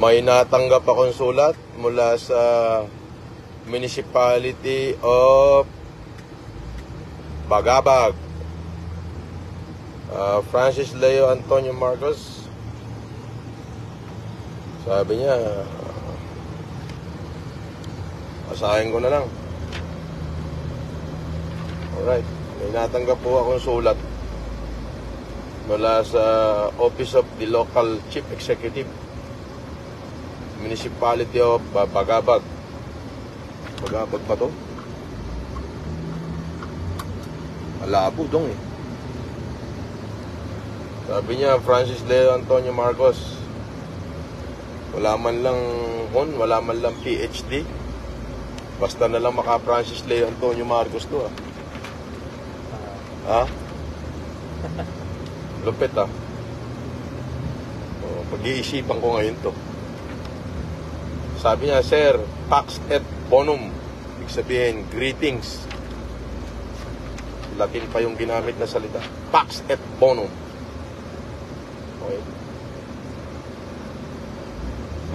May natanggap akong sulat mula sa Municipality of Bagabag. Francis Leo Antonio Marcos. Sabi niya, asahin ko na lang. Alright. May natanggap po akong sulat mula sa Office of the Local Chief Executive, Municipality of Bagabag. Bagabag ba to? Malabo dong eh. Sabi niya, Francis Leo Antonio Marcos, wala man lang PhD. Basta na lang maka Francis Leo Antonio Marcos to ah. Ha? Lupit ah. Pag-iisipan ko ngayon to. Sabi niya, Sir, Pax et Bonum. Ibig sabihin, greetings. Latin pa yung ginamit na salita. Pax et Bonum. Okay.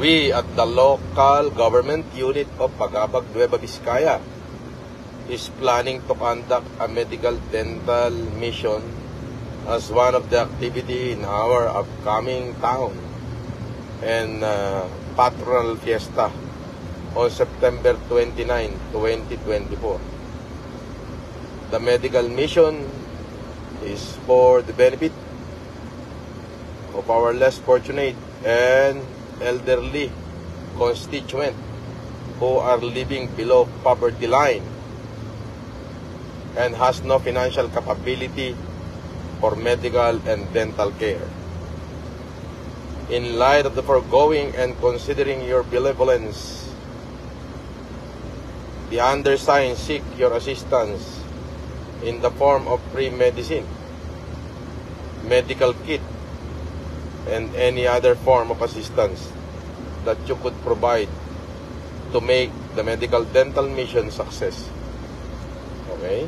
We at the local government unit of Bagabag, Nueva Vizcaya is planning to conduct a medical dental mission as one of the activity in our upcoming town and patronal fiesta on September 29, 2024. The medical mission is for the benefit of our less fortunate and elderly constituent who are living below poverty line and has no financial capability for medical and dental care. In light of the foregoing and considering your benevolence, the undersigned seek your assistance in the form of free medicine, medical kit, and any other form of assistance that you could provide to make the medical dental mission success. Okay?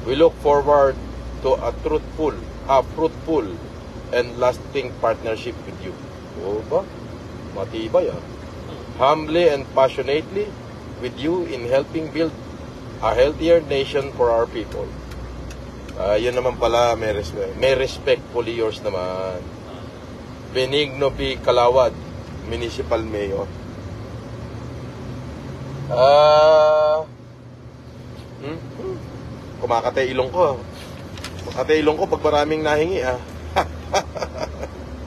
We look forward to a fruitful and lasting partnership with you. O ba? Matibay ah. Humbly and passionately with you in helping build a healthier nation for our people. Yun naman pala, may respectfully yours naman. Benigno P. Calawad, Municipal Mayor. Kumakatay ilong ko. Kumakatay ilong ko pag maraming nahingi ah.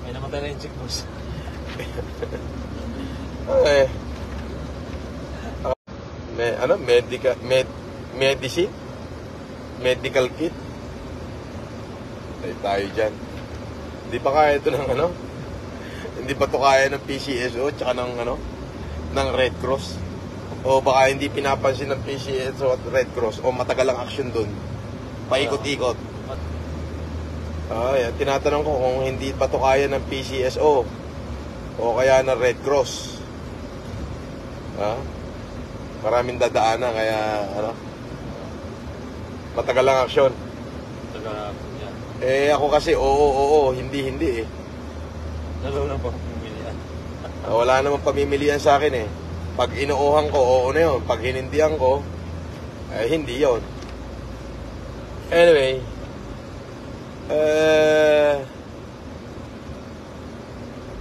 May namatay na yung chick boss. Okay. Medicine? Medical kit? Tayo dyan. Hindi pa kaya ito ng ano? Hindi pa ito kaya ng PCSO tsaka ng Red Cross? O baka hindi pinapansin ng PCSO at Red Cross o matagal ang action dun? Paikot-ikot. Tinatanong ko kung hindi pa ito kaya ng PCSO o kaya ng Red Cross. Maraming dadaanan kaya matagal ang aksyon. Ako kasi oo, hindi eh. Wala namang pamimilian. Wala namang pamimilian sa akin eh. Pag inuuhan ko, oo na yun. Pag hinindihan ko, hindi yun. Anyway,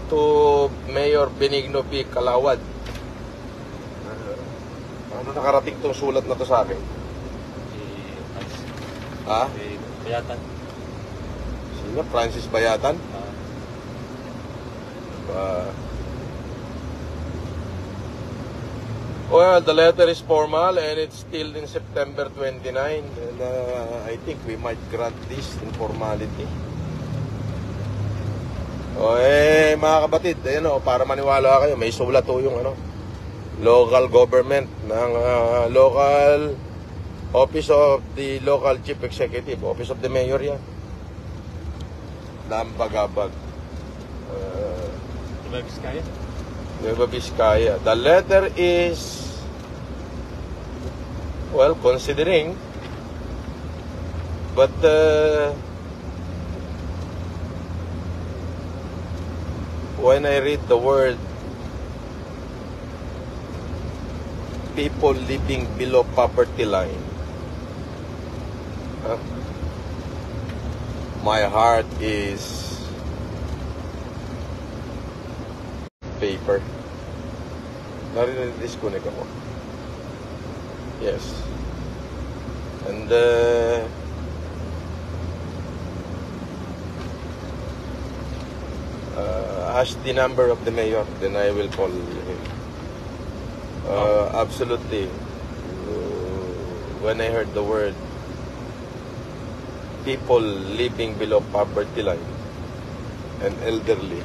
to Mayor Benigno P. Calawad, nakarating tong sulat na to sa akin? Bayatan. Sino? Francis Bayatan? Well, the letter is formal and it's still in September 29 and I think we might grant this informality. Mga kapatid, para maniwala kayo, may sulat to yung local government ng local Office of the Local Chief Executive, Office of the Mayor yan. Bagabag. Nueva Vizcaya? Nueva Vizcaya. The letter is, well, considering, but when I read the word people living below poverty line, my heart is paper. Nare-disconnect ako. Yes. And ask the number of the mayor, then I will call him. Absolutely. When I heard the word people living below poverty line and elderly,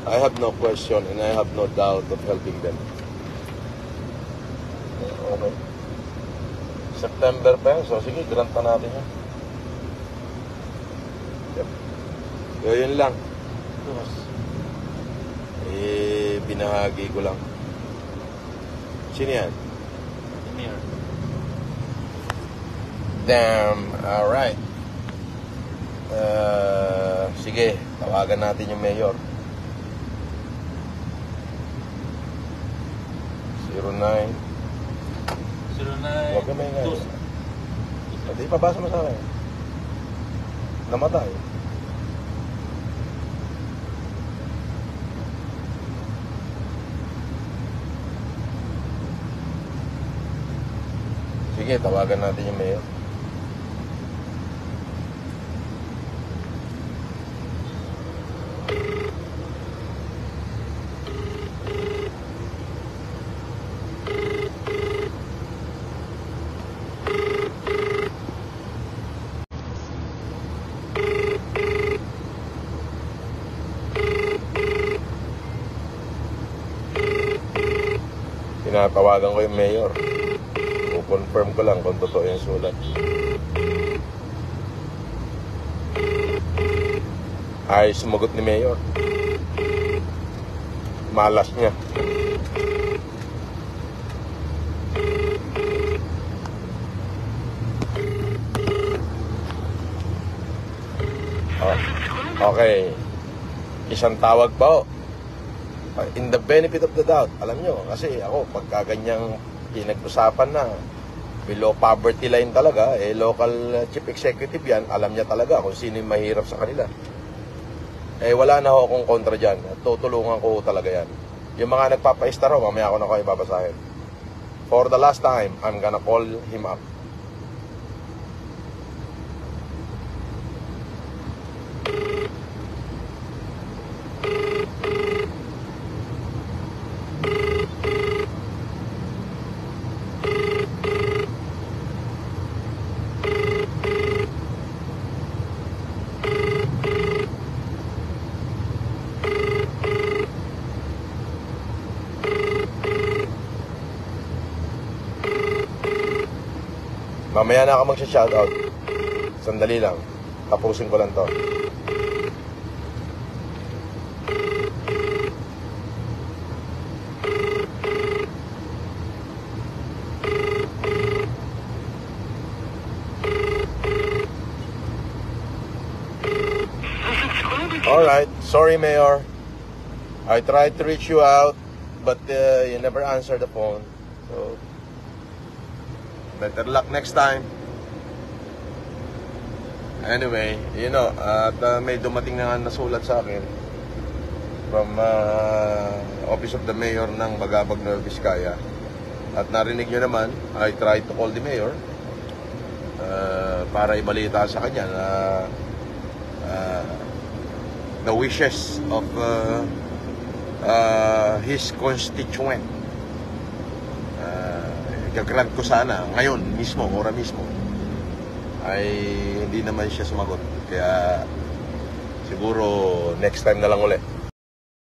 I have no question and I have no doubt of helping them. Okay. September pa yan. So, sige, grant pa natin yan. Yep. So, yun lang. Binahagi ko lang. Sino yan? Mayor. Damn. Alright. Sige, tawagan natin yung mayor. 09. 09. Huwag ka may nga. Hindi, pabasa mo sa akin. Namatay. Sige, tawagan natin yung mayor. Tinatawagan ko yung mayor. Confirm ko lang kung totoo yung sulat. Ay, sumagot ni mayor. Malas niya. Okay. Isang tawag pa. In the benefit of the doubt, alam nyo, kasi ako, pagka ganyang pinag-usapan na below poverty line talaga, local chief executive yan, alam niya talaga kung sino yung mahirap sa kanila. Wala na akong kontra dyan. Tutulungan ko talaga yan. Yung mga nagpapa-star ho, mamaya ako na kayo babasahin. For the last time, I'm gonna call him up. Mamaya na ako magsha-shoutout. Sandali lang. Tapusin ko lang to. Alright. Sorry, Mayor. I tried to reach you out, but you never answered the phone. So, better luck next time. Anyway, you know, at may dumating na nasulat sa akin from Office of the Mayor ng Bagabag, Nueva Vizcaya. At narinig nyo naman, I tried to call the Mayor para ibalita sa kanya na the wishes of his constituent. Gagrant ko sana ngayon mismo, ora mismo, ay hindi naman siya sumagot. Kaya siguro next time na lang ulit.